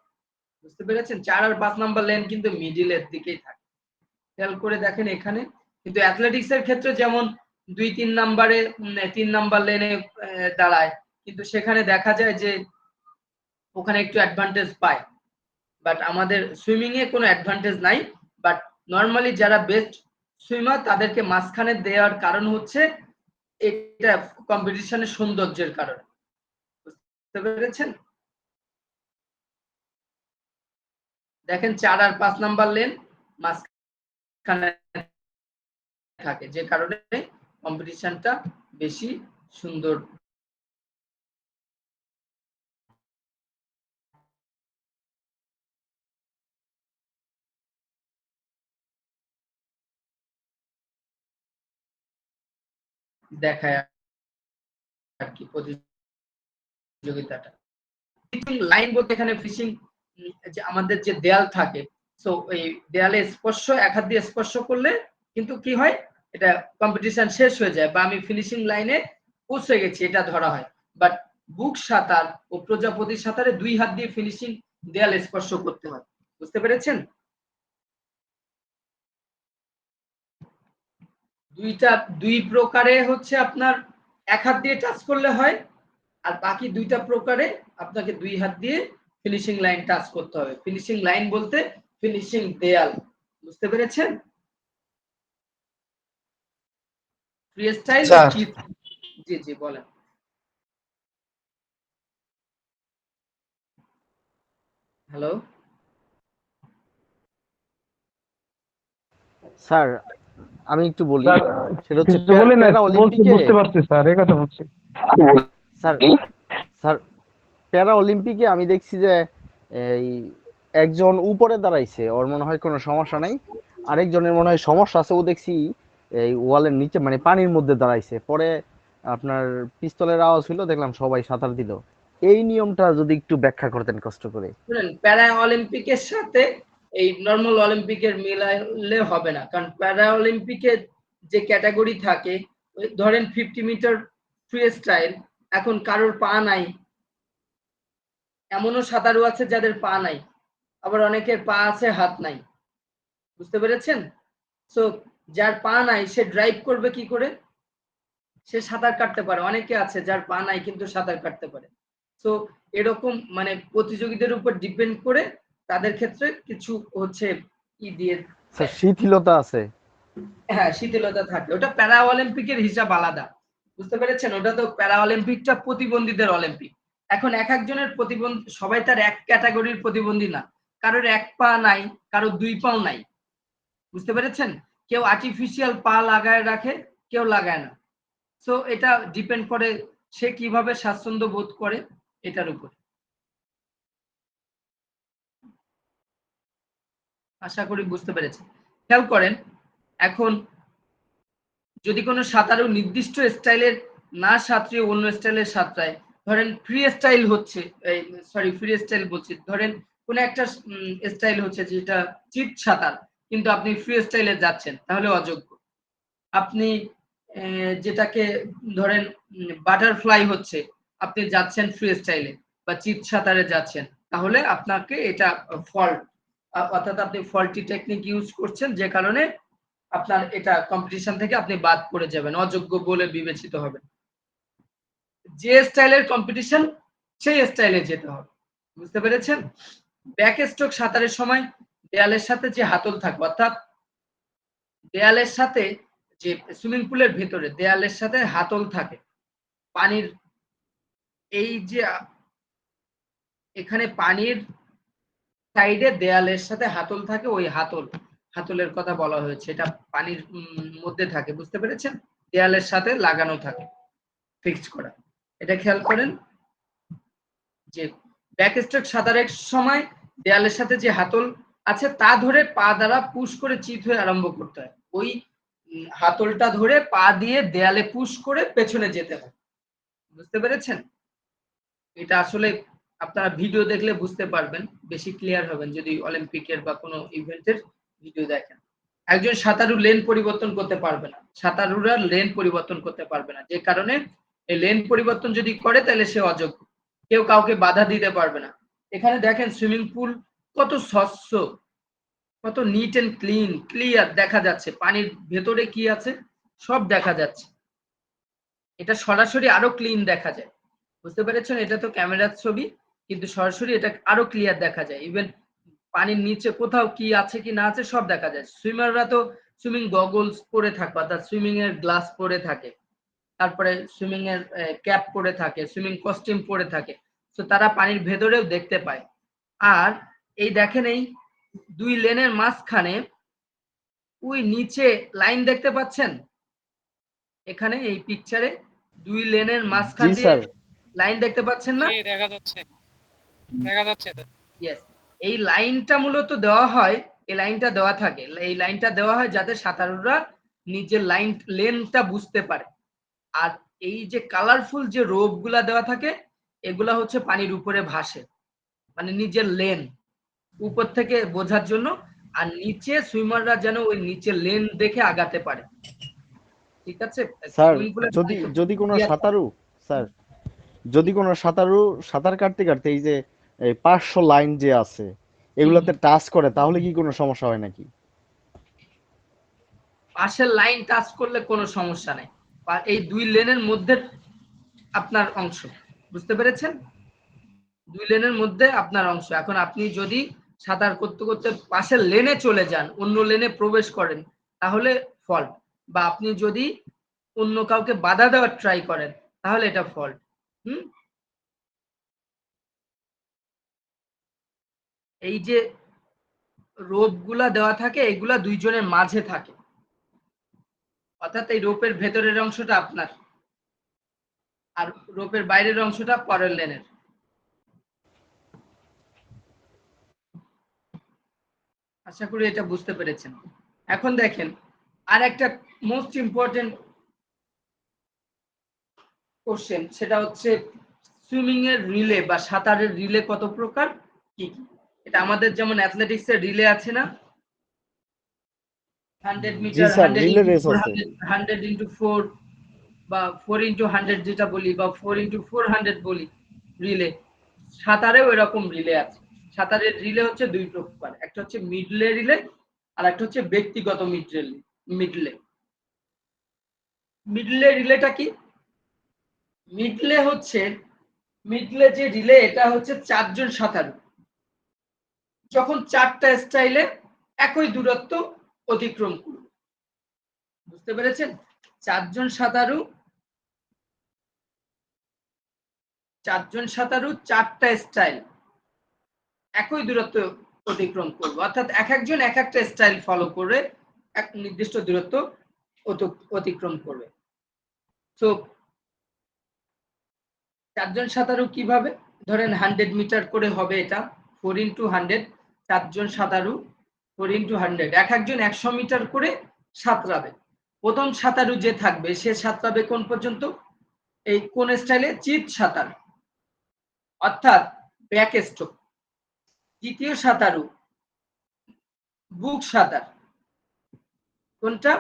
বুঝতে পেরেছেন? ৪ আর ৫ নাম্বার লেন কিন্তু মিডিলের দিকেই থাকে। খেয়াল করে দেখেন এখানে। কিন্তু অ্যাথলেটিক্স এর ক্ষেত্রে যেমন ২-৩ নাম্বারে ৩ নাম্বার লেনে দাঁড়ায়। কিন্তু সেখানে দেখা যায় যে ওখানে একটু অ্যাডভান্টেজ পায়। বাট আমাদের সুইমিং এ কোনো অ্যাডভান্টেজ নাই। বাট নরমালি যারা বেস্ট সুইমার তাদেরকে মাঝখানে দেওয়ার কারণ হচ্ছে এটা কম্পিটিশনের সৌন্দর্যের কারণে। বুঝতে পেরেছেন? দেখেন ৪ আর ৫ নাম্বার লেন মাঝখানে থাকে, যে কারণে কম্পিটিশনটা বেশি সুন্দর দেখায় আর কি প্রতিযোগিতাটা। ফিশিং লাইন বলতে এখানে ফিশিং যে আমাদের যে দেয়াল থাকে, সো এই দেয়ালে স্পর্শ, এক হাত দিয়ে স্পর্শ করলে কিন্তু কি হয়, এটা কম্পিটিশন শেষ হয়ে যায় বা আমি ফিনিশিং লাইনে পৌঁছে গেছি এটা ধরা হয়। বাট বুক সাঁতার ও প্রজাপতি সাঁতারে ২ হাত দিয়ে ফিনিশিং দেয়াল স্পর্শ করতে হয়। বুঝতে পেরেছেন? দুই প্রকারে হচ্ছে আপনার এক হাত দিয়ে টাচ করলে হয়, আর বাকি ২টা প্রকারে আপনাকে ২ হাত দিয়ে ফিনিশিং লাইন টাচ করতে হবে। ফিনিশিং লাইন বলতে ফিনিশিং দেয়াল। বুঝতে পেরেছেন? ফ্রি স্টাইল ও স্যার চিৎ, জি জি বলেন। হ্যালো, স্যার আমি একটু বলি, স্যার সেটা হচ্ছে একটু বলে না, প্যারা বলছি অলিম্পিকে। বুঝতে পারছি স্যার, এই কথা বলছি। স্যার স্যার প্যারা অলিম্পিকে আমি দেখছি যে এই একজন উপরে দাঁড়াইছে, ওর মনে হয় কোনো সমস্যা নাই, আরেকজনের মনে হয় সমস্যা আছে, ও দেখছি এই ওয়ালের নিচে মানে পানির মধ্যে দাঁড়াইছে। পরে আপনার পিস্তলের আওয়াজ হইলো, দেখলাম সবাই সাঁতার দিল। এই নিয়মটা যদি একটু ব্যাখ্যা করতেন কষ্ট করে। শুনেন, প্যারা অলিম্পিকের সাথে এই নর্মাল অলিম্পিকের মিলালে হবে না, কারণ প্যারা অলিম্পিকের যে ক্যাটাগরি থাকে, ধরেন 50 মিটার ফ্রি স্টাইল, এখন কারোর পা নাই, এমনও সাঁতারু আছে যাদের পা নাই, আবার অনেকের পা আছে হাত নাই, বুঝতে পেরেছেন? সো যার পা নাই সে ড্রাইভ করবে কি করে? সে সাঁতার কাটতে পারে, অনেকে আছে যার পা নাই কিন্তু সাঁতার কাটতে পারে। সো এরকম মানে প্রতিযোগীদের উপর ডিপেন্ড করে তাদের ক্ষেত্রে কিছু হচ্ছে দিয়ে স্যার দেয়। শিথিলতা আছে। হ্যাঁ, শিথিলতা থাকে, ওটা প্যারা অলিম্পিকের হিসাব আলাদা, বুঝতে পেরেছেন? ওটা তো প্যারা অলিম্পিকটা প্রতিবন্ধীদের অলিম্পিক। এখন এক একজনের প্রতিবন্ধী, সবাই তার এক ক্যাটাগরির প্রতিবন্ধী না, কারোর এক পা নাই, কারোর দুই পাও নাই, বুঝতে পেরেছেন? কেউ আর্টিফিশিয়াল পা লাগায় রাখে, কেউ লাগায় না। সো এটা ডিপেন্ড করে সে কিভাবে স্বাচ্ছন্দ্য বোধ করে এটার উপর। আশা করি বুঝতে পেরেছেন। খেয়াল করেন, এখন যদি কোনো সাঁতারু নির্দিষ্ট স্টাইলের না সাঁতরিয়ে অন্য স্টাইলের সাঁতরায়, ধরেন ফ্রি স্টাইল হচ্ছে, সরি ফ্রি স্টাইল বলছি, ধরেন কোন একটা স্টাইল হচ্ছে যেটা চিট সাঁতার, কিন্তু আপনি ফ্রি স্টাইলে যাচ্ছেন, তাহলে অযোগ্য। আপনি যেটাকে ধরেন বাটারফ্লাই হচ্ছে, আপনি যাচ্ছেন ফ্রি স্টাইলে বা চিট সাঁতারে যাচ্ছেন, তাহলে আপনাকে এটা ফল্ট, অর্থাৎ আপনি ফল্টি টেকনিক ইউজ করছেন, যে কারণে আপনার এটা কম্পিটিশন থেকে আপনি বাদ পড়ে যাবেন, অযোগ্য বলে বিবেচিত হবেন। যে স্টাইলের কম্পিটিশন সেই স্টাইলে যেতে হবে, বুঝতে পেরেছেন? ব্যাক স্ট্রোক সাঁতারের সময় দেয়ালের সাথে যে হাতল থাকবে, অর্থাৎ দেয়ালের সাথে, যে সুইমিং পুলের ভেতরে দেয়ালের সাথে হাতল থাকে পানির, এই যে এখানে পানির সাইডে দেয়ালের সাথে হাতল থাকে, ওই হাতলের কথা বলা হয়েছে, এটা পানির মধ্যে থাকে, বুঝতে পেরেছেন? দেয়ালের সাথে লাগানো থাকে, ফিক্সড করা। এটা খেয়াল করেন যে ব্যাক স্ট্রোক সাঁতারের সময় দেয়ালের সাথে যে হাতল আছে তা ধরে পা দ্বারা পুশ করে চিত হয়ে আরম্ভ করতে হয়, ওই হাতলটা ধরে পা দিয়ে দেয়ালে পুশ করে পেছনে যেতে হয়, বুঝতে পেরেছেন? এটা আসলে আপনারা ভিডিও দেখলে বুঝতে পারবেন, বেশি ক্লিয়ার হবেন যদি অলিম্পিকের বা কোনো ইভেন্টের ভিডিও দেখেন। একজন সাঁতারু লেন পরিবর্তন করতে পারবে না, সাঁতারুরা লেন পরিবর্তন করতে পারবে না, যে কারণে এই লেন পরিবর্তন যদি করে তাহলে সে অযোগ্য, কেউ কাউকে বাধা দিতে পারবে না। এখানে দেখেন সুইমিং পুল কত স্বচ্ছ, কত নিট এন্ড ক্লিয়ার দেখা যাচ্ছে, পানির ভেতরে কি আছে সব দেখা যাচ্ছে, এটা সরাসরি আরো ক্লিন দেখা যায়, বুঝতে পেরেছেন? এটা তো ক্যামেরার ছবি, কিন্তু সরাসরি এটা আরো ক্লিয়ার দেখা যায়, ইভেন পানির নিচে কোথাও কি আছে কি না আছে সব দেখা যায়। সুইমাররা তো সুইমিং গগলস পরে থাকে, অর্থাৎ সুইমিং এর গ্লাস পরে থাকে, তারপরে সুইমিং এর ক্যাপ পরে থাকে, সুইমিং কস্টিউম পরে থাকে, তো তারা পানির ভেতরেও দেখতে পায়। আর এই দেখেন, এই দুই লেনের মাঝখানে ওই নিচে লাইন দেখতে পাচ্ছেন, এখানে এই পিকচারে দুই লেনের মাঝখান জি দিয়ে স্যার। লাইন দেখতে পাচ্ছেন না? দেখা যাচ্ছে, দেখা যাচ্ছে তো। ইয়েস, এই লাইনটা মূলত দেওয়া হয়, এই লাইনটা দেওয়া থাকে, এই লাইনটা দেওয়া হয় যাতে সাঁতারুরা নিজের লেনটা বুঝতে পারে। আর এই যে কালারফুল যে রোপ গুলা দেওয়া থাকে, এগুলা হচ্ছে পানির উপরে ভাসে, মানে নিজের লেন উপর থেকে বোঝার জন্য, আর নিচে সুইমাররা যেন ওই নিচে লেন দেখে আগাতে পারে, ঠিক আছে? স্যার সুইমিং পুলের যদি যদি কোনো সাঁতারু, স্যার যদি কোনো সাঁতারু সাঁতার কাটতে কাটতে এই যে এই 500 লাইন যে আছে এগুলাতে টাচ করে, তাহলে কি কোনো সমস্যা হয় নাকি? পাশের লাইন টাচ করলে কোনো সমস্যা নেই, এই দুই লেনের মধ্যে আপনার অংশ, বুঝতে পেরেছেন? দুই লেনের মধ্যে আপনার অংশ। এখন আপনি যদি সাঁতার করতে করতে পাশের লেনে চলে যান, অন্য লেনে প্রবেশ করেন, তাহলে ফল্ট, বা আপনি যদি অন্য কাউকে বাধা দেওয়ার ট্রাই করেন, তাহলে এটা ফল্ট। হুম এই যে রোপ গুলা দেওয়া থাকে এগুলা দুইজনের মাঝে থাকে, অর্থাৎ এই রোপের ভেতরের অংশটা আপনার আর রোপের বাইরের অংশটা পরের লেনের। আশা করি এটা বুঝতে পেরেছেন। এখন দেখেন আর একটা মোস্ট ইম্পর্টেন্ট কোশ্চেন, সেটা হচ্ছে সুইমিং এর রিলে বা সাঁতারের রিলে কত প্রকার, কি কি? এটা আমাদের যেমন অ্যাথলেটিক্স এর রিলে আছে না, 100 জি metre, sir, 100 relay into race 4, আছে। 100 ইন্টু 4 বা 4 ইন্টু 100 যেটা বলি, বা 4 ইন্টু 400 বলি রিলে। সাঁতারেও এরকম রিলে আছে। সাঁতারের রিলে হচ্ছে দুই প্রকার, একটা হচ্ছে মিডলে রিলে আর একটা হচ্ছে ব্যক্তিগত মিডলে। মিডলে রিলেটা কি? মিডলে হচ্ছে, মিডলে যে রিলে এটা হচ্ছে 4 জন সাঁতারু যখন 4টা স্টাইলে একই দূরত্ব অতিক্রম করবে। বুঝতে পেরেছেন? 4 জন সাঁতারু 4টা স্টাইল একই দূরত্ব অতিক্রম করবে, অর্থাৎ এক একজন এক একটা স্টাইল ফলো করে এক নির্দিষ্ট দূরত্ব অতিক্রম করবে। তো 4 জন সাঁতারু কিভাবে, ধরেন 100 মিটার করে হবে এটা, 4 ইন্টু 100, 4 জন সাঁতারু 4 ইন্টু 100, এক একজন 100 মিটার করে সাঁতরাবে। প্রথম সাঁতারু যে থাকবে সে সাঁতরাবে কোন পর্যন্ত, এই কোন স্টাইলে, চিত সাঁতার অর্থাৎ ব্যাক স্ট্রোক। দ্বিতীয় সাঁতারু বুক সাঁতার, কোনটা,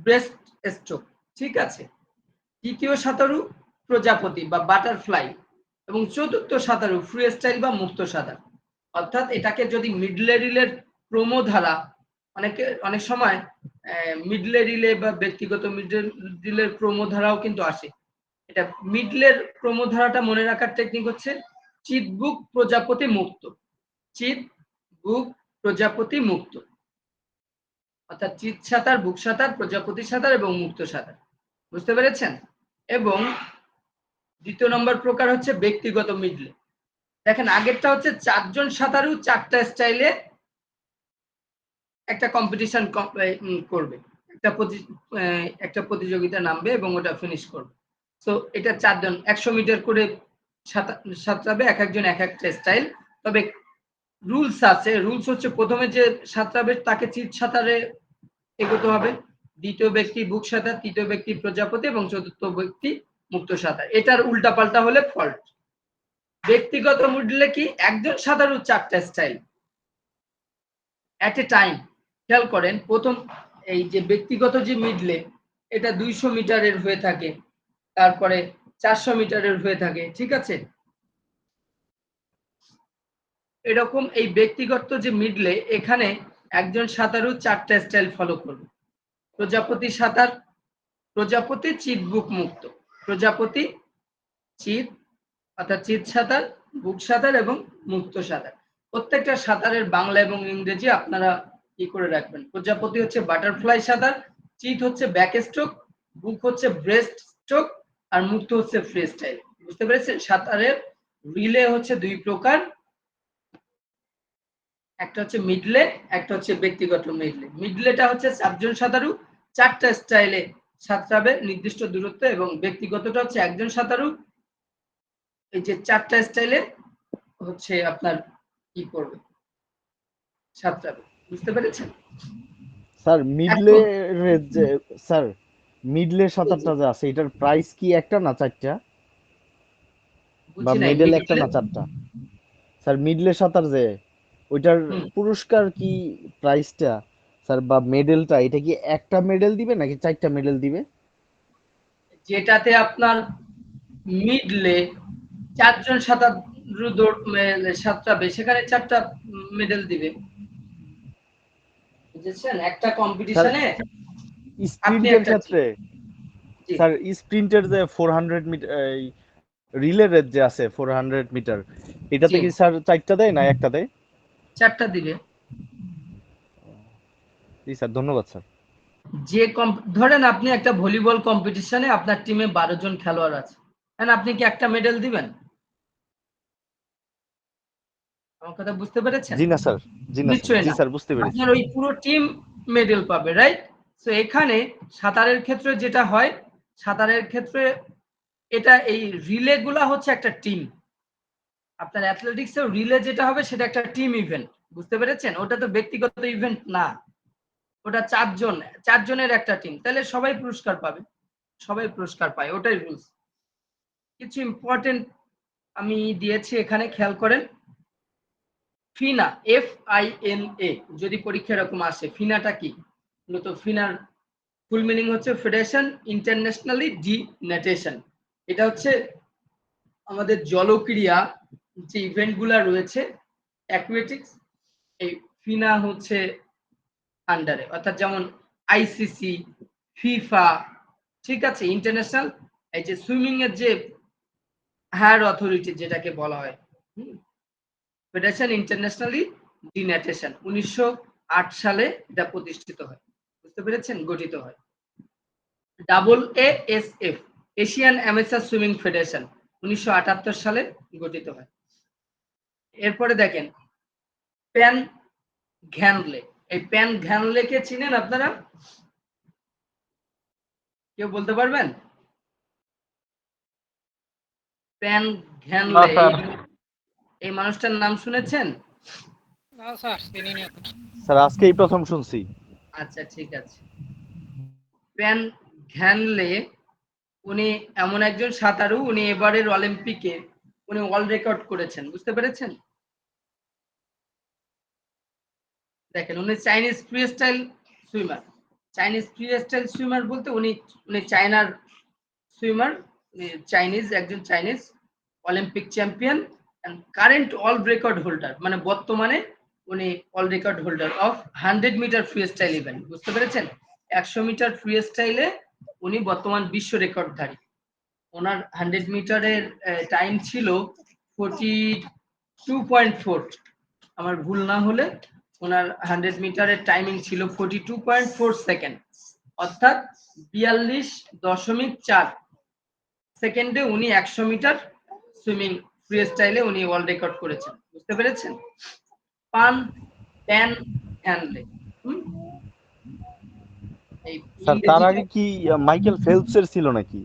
ব্রেস্ট স্ট্রোক, ঠিক আছে। তৃতীয় সাঁতারু প্রজাপতি বা বাটারফ্লাই, এবং চতুর্থ সাঁতারু ফ্রি স্টাইল বা মুক্ত সাঁতার। অর্থাৎ এটাকে যদি মিডলে রিলের ক্রমধারা, অনেক সময় মিডলে রিলে বা ব্যক্তিগত মিডল রিলের ক্রমধারাও কিন্তু আসে। এটা মিডলের ক্রমধারাটা মনে রাখার টেকনিক হচ্ছে চিত, বুক, প্রজাপতি, মুক্ত। চিত, বুক, প্রজাপতি, মুক্ত, অর্থাৎ চিত সাঁতার, বুক সাঁতার, প্রজাপতি সাঁতার এবং মুক্ত সাঁতার। বুঝতে পেরেছেন? এবং দ্বিতীয় নম্বর প্রকার হচ্ছে ব্যক্তিগত মিডলে। দেখেন আগেরটা হচ্ছে 4 জন সাঁতারু 4টা স্টাইলে একটা কম্পিটিশন করবে, একটা প্রতিযোগিতা নামবে এবং ওটা ফিনিশ করবে। তো এটা 4 জন 100 মিটার করে সাঁতরাবে, এক একজন এক একটা স্টাইল। তবে রুলস আছে, রুলস হচ্ছে প্রথমে যে সাঁতরাবে তাকে চিত সাঁতারে এগোতে হবে, দ্বিতীয় ব্যক্তি বুক সাঁতার, তৃতীয় ব্যক্তি প্রজাপতি এবং চতুর্থ ব্যক্তি মুক্ত সাঁতার। এটার উল্টাপাল্টা হলে ফল্ট। ব্যক্তিগত মিডলে কি, একজন সাঁতারু 4টা স্টাইল এট এ টাইম। খেয়াল করেন প্রথম এই যে ব্যক্তিগত যে মিডলে, এটা 200 মিটারের হয়ে থাকে, তারপরে 400 মিটারের হয়ে থাকে, ঠিক আছে। এরকম এই ব্যক্তিগত যে মিডলে, এখানে একজন সাঁতারু 4টা স্টাইল ফলো করবে। প্রজাপতি সাঁতার, প্রজাপতি, চিত, বুক, মুক্ত। প্রজাপতি, চিত অর্থাৎ চিত সাঁতার, বুক সাঁতার এবং মুক্ত সাঁতার। প্রত্যেকটা সাঁতারের বাংলা এবং ইংরেজি আপনারা কি করে রাখবেন। প্রজাপতি হচ্ছে বাটারফ্লাই সাঁতার, চিত হচ্ছে ব্যাক স্ট্রোক, বুক হচ্ছে ব্রেস্ট স্ট্রোক, আর মুক্ত হচ্ছে ফ্রি স্টাইল। বুঝতে পেরেছেন? সাঁতারের রিলে হচ্ছে দুই প্রকার, একটা হচ্ছে মিডলে, একটা হচ্ছে ব্যক্তিগত মিডলে। মিডলেটা হচ্ছে 4 জন সাঁতারু 4টা স্টাইলে সাঁতরাবে নির্দিষ্ট দূরত্ব, এবং ব্যক্তিগতটা হচ্ছে একজন সাঁতারু এই যে 4টা স্টাইলে হচ্ছে আপনার কি করবে, সাঁতরাবে। বুঝতে পেরেছেন? স্যার মিডলে যে স্যার মিডলে এখন সাঁতারটা যে আছে এটার প্রাইস কি একটা না চারটা, বা বুঝি নাই মেডেল একটা মিডলে। না চারটা? স্যার মিডলে সাঁতার যে ওইটার হুম, পুরস্কার কি, প্রাইসটা স্যার, বা মেডেলটা, এটা কি একটা মেডেল দিবে নাকি চারটা মেডেল দিবে? যেটাতে আপনার মিডলে 4 জন সাঁতারু সাঁতরাবে সেখানে 4টা মেডেল দিবে। বুঝেছেন? একটা স্যার কম্পিটিশনে আপনি স্প্রিন্টের একটা ক্ষেত্রে, জি স্যার স্প্রিন্টের যে 400 মিটার রিলে রেস যে আছে 400 মিটার, এটাতে জি কি স্যার চারটা দেয় না একটা দেয়? 4টা দিবে। জি স্যার, ধন্যবাদ স্যার। যে ধরেন আপনি একটা ভলিবল কম্পিটিশনে আপনার টিমে 12 জন খেলোয়াড় আছে, আপনি কি একটা মেডেল দিবেন? আমার কথা বুঝতে পেরেছেন? জি না স্যার, জি না স্যার, নিশ্চয়ই জি না। স্যার বুঝতে পেরেছি। আপনার ওই পুরো টিম মেডেল পাবে, রাইট? সো এখানে সাঁতারের ক্ষেত্রে যেটা হয়, সাঁতারের ক্ষেত্রে এটা এই রিলে গুলা হচ্ছে একটা টিম। আপনার অ্যাথলেটিক্সেও রিলে যেটা হবে সেটা একটা টিম ইভেন্ট। বুঝতে পেরেছেন? ওটা তো ব্যক্তিগত ইভেন্ট না। ওটা ৪ জন, ৪ জনের একটা টিম। তাহলে সবাই পুরস্কার পাবে। সবাই পুরস্কার পায়। ওটাই রুলস। কিছু ইম্পর্টেন্ট আমি দিয়েছি এখানে, খেয়াল করেন। ফিনা, FINA, যদি পরীক্ষা এরকম আসে, ফিনাটা কি? মূলত ফিনার ফুল মিনিং হচ্ছে ফেডারেশন ইন্টারন্যাশনালি ডি নেটেশন। এটা হচ্ছে আমাদের জলক্রীড়া যে ইভেন্ট গুলা রয়েছে অ্যাকুয়েটিক্স, এই ফিনা হচ্ছে আন্ডারে, অর্থাৎ যেমন ICC, ফিফা, ঠিক আছে, ইন্টারন্যাশনাল এই যে সুইমিং এর যে হায়ার অথরিটি যেটাকে বলা হয়, ফেডারেশন ইন্টারন্যাশনালি ডি নেটেশন, 1908 সালে এটা প্রতিষ্ঠিত হয়। বুঝতে পেরেছেন? গঠিত হয়। AASF, Asian amateur swimming federation, 1978 সালে গঠিত হয়। এরপরে দেখেন প্যান ঘ্যানলে। এই প্যান ঘ্যানলেকে চিনেন আপনারা? কেউ বলতে পারবেন? প্যান ঘ্যানলে, এই মানুষটার নাম শুনেছেন? না স্যার, চিনি না। স্যার আজকেই প্রথম শুনছি। আচ্ছা, ঠিক আছে। প্যান ঘ্যানলে উনি এমন একজন সাঁতারু, উনি এবারের অলিম্পিকে উনি ওয়ার্ল্ড রেকর্ড করেছেন। বুঝতে পেরেছেন? দেখেন, উনি Chinese freestyle swimmer. Chinese freestyle swimmer বলতে উনি উনি চায়নার সুইমার, চাইনিজ, একজন Chinese Olympic champion and current world record holder, মানে বর্তমানে উনি world record holder of 100 metre freestyle event. বুঝতে পেরেছেন? 100 মিটার ফ্রি স্টাইলে উনি বর্তমান বিশ্ব রেকর্ডধারী। ওনার 100 মিটারের টাইম ছিল 42.4, আমার ভুল না হলে ওনার 100 মিটারের টাইমিং ছিল 42.4 সেকেন্ড, অর্থাৎ 42.4 সেকেন্ডে উনি 100 মিটার সুইমিং ফ্রি স্টাইলে উনি ওয়ার্ল্ড রেকর্ড করেছেন। বুঝতে পেরেছেন? প্যান হ্যানলে। এই স্যার তার আগে কি মাইকেল ফেলপসের ছিল নাকি?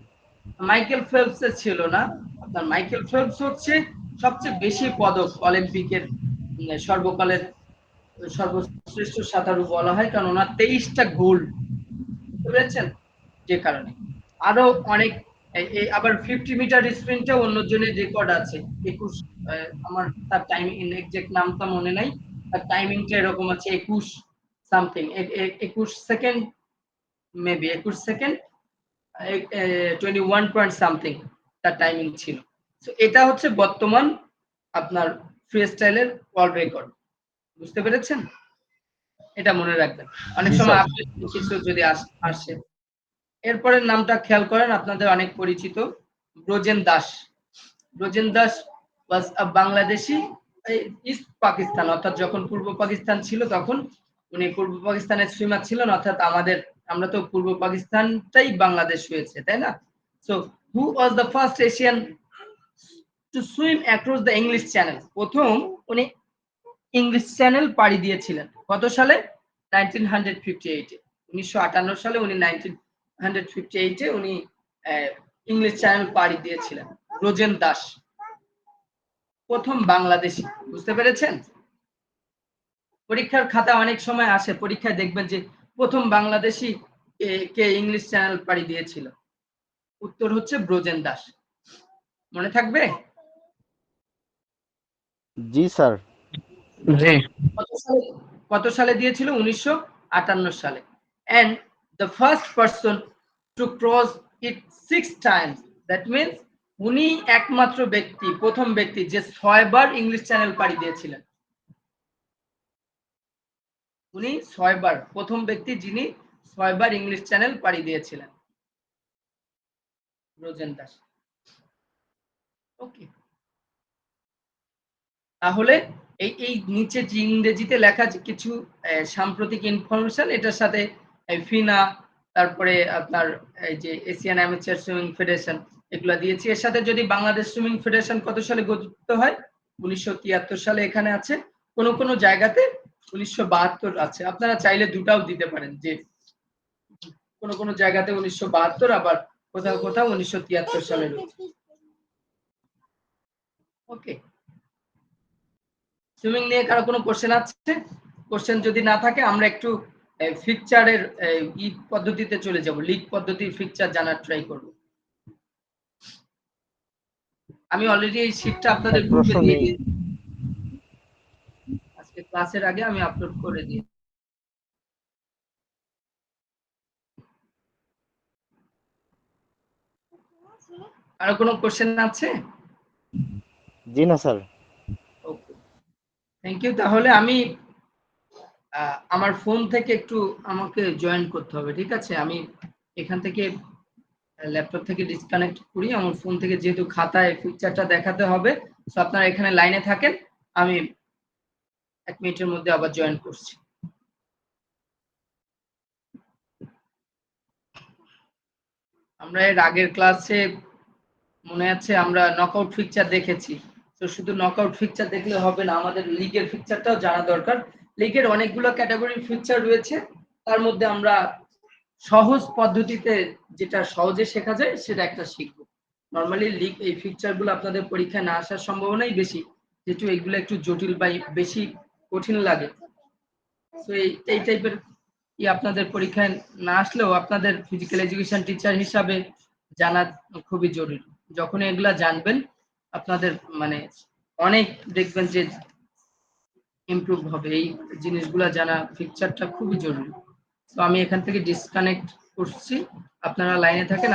মাইকেল ফেলপসের ছিল না। আপনার মাইকেল ফেলপস হচ্ছে সবচেয়ে বেশি পদক অলিম্পিকের সর্বকালের সর্বশ্রেষ্ঠ সাঁতারু বলা হয়, কারণ ওনার 23টা গোল্ড। বুঝতে পেরেছেন? যে কারণে আরো অনেক আবার 50 মিটার স্প্রিন্টে অন্যজনের রেকর্ড আছে 21, আমার তার টাইম এক্সাক্ট নামটা মনে নাই, তার টাইমিংটা এরকম আছে 21 something, 21 second, maybe 21 second 21 point something তার টাইমিং ছিল। তো এটা হচ্ছে বর্তমান আপনার ফ্রি স্টাইলের ওয়ার্ল্ড রেকর্ড। বুঝতে পেরেছেন? এটা মনে রাখবেন, অনেক জি সময় স্যার। আপনি কিছু যদি আসে। এরপরের নামটা খেয়াল করেন, আপনাদের অনেক পরিচিত, ব্রজেন দাস। ব্রজেন দাস ওয়াজ আ বাংলাদেশি ইস্ট পাকিস্তান, অর্থাৎ যখন পূর্ব পাকিস্তান ছিল তখন উনি পূর্ব পাকিস্তানের সুইমার ছিলেন, অর্থাৎ আমরা তো পূর্ব পাকিস্তানটাই বাংলাদেশ হয়েছে, তাই না? So who was the first Asian to swim across the English channel. প্রথম উনি ইংলিশ চ্যানেল পাড়ি দিয়েছিলেন কত সালে? 1958 এ। 1958 সালে উনি 1958 এ উনি ইংলিশ চ্যানেল পাড়ি দিয়েছিলেন। ব্রজেন দাস প্রথম বাংলাদেশি। বুঝতে পেরেছেন? পরীক্ষার খাতা অনেক সময় আসে, পরীক্ষায় দেখবেন যে প্রথম বাংলাদেশি কে ইংলিশ চ্যানেল পাড়ি দিয়েছিল। উত্তর হচ্ছে ব্রজেন দাস। মনে থাকবে? জি স্যার। জি। কত সালে দিয়েছিল? 1958 সালে। And the first person to cross it 6 times. That means উনি একমাত্র ব্যক্তি, প্রথম ব্যক্তি যে 6 বার ইংলিশ চ্যানেল পাড়ি দিয়েছিলেন। উনি 6 বার, প্রথম ব্যক্তি যিনি 6 বার ইংলিশ চ্যানেল পাড়ি দিয়েছিলেন, ব্রজেন দাস। ওকে, তাহলে এই নিচে যে ইংরেজিতে লেখা যে কিছু সাম্প্রতিক ইনফরমেশন, এটার সাথে ফিনা, তারপরে আপনার এই যে এশিয়ান অ্যামেচার সুইমিং ফেডারেশন, এগুলো দিয়েছি। এর সাথে যদি বাংলাদেশ সুইমিং ফেডারেশন কত সালে গঠিত হয়? 1973 সালে এখানে আছে, কোন কোন জায়গাতে 1972 আছে। আপনারা চাইলে দুটাও দিতে পারেন, যে কোন কোন জায়গাতে 1972 আবার কোথাও কোথাও 1973 সালে রয়েছে। ওকে, সুইমিং নিয়ে কারো কোনো কোশ্চেন আছে? কোশ্চেন যদি না থাকে আমরা একটু ফিকচারের পদ্ধতিতে চলে যাব, লিগ পদ্ধতির ফিকচার জানার ট্রাই করব। আমি অলরেডি এই শীটটা আপনাদের গ্রুপে প্রশ্ন দিয়ে নেই। দিয়েছি, আজকে ক্লাসের আগে আমি আপলোড করে দিই। আর কোনো কোশ্চেন আছে? জি না স্যার। Okay, thank you. তাহলে আমি আমার ফোন থেকে একটু আমাকে জয়েন করতে হবে, ঠিক আছে? আমি এখান থেকে ল্যাপটপ থেকে ডিসকানেক্ট করি, আমার ফোন থেকে যেহেতু খাতায় পিকচারটা দেখাতে হবে, সো আপনারা এখানে লাইনে থাকেন, আমি 1 মিনিটের মধ্যে আবার জয়েন করছি। আমরা এর আগের ক্লাসে মনে আছে আমরা নকআউট পিকচার দেখেছি, তো শুধু নকআউট পিকচার দেখলে হবে না, আমাদের লিগের পিকচারটাও জানা দরকার। লিগের অনেকগুলো ক্যাটাগরির পিকচার রয়েছে, তার মধ্যে আমরা সহজ পদ্ধতিতে যেটা সহজে শেখা যায় সেটা একটা শিখবো। নরমালি লিগ এই পিকচারগুলো আপনাদের পরীক্ষায় না আসার সম্ভাবনাই বেশি, যেহেতু এগুলো একটু জটিল বা বেশি কঠিন লাগে। তো এই টাইপের আপনাদের পরীক্ষায় না আসলেও আপনাদের ফিজিক্যাল এডুকেশন টিচার হিসাবে জানা খুবই জরুরি। যখন এগুলা জানবেন আপনাদের মানে অনেক দেখবেন যে ইমপ্রুভ হবে। এই জিনিসগুলা জানা, পিকচারটা খুবই জরুরি। তো আমি এখান থেকে ডিসকানেক্ট করছি, আপনারা লাইনে থাকেন।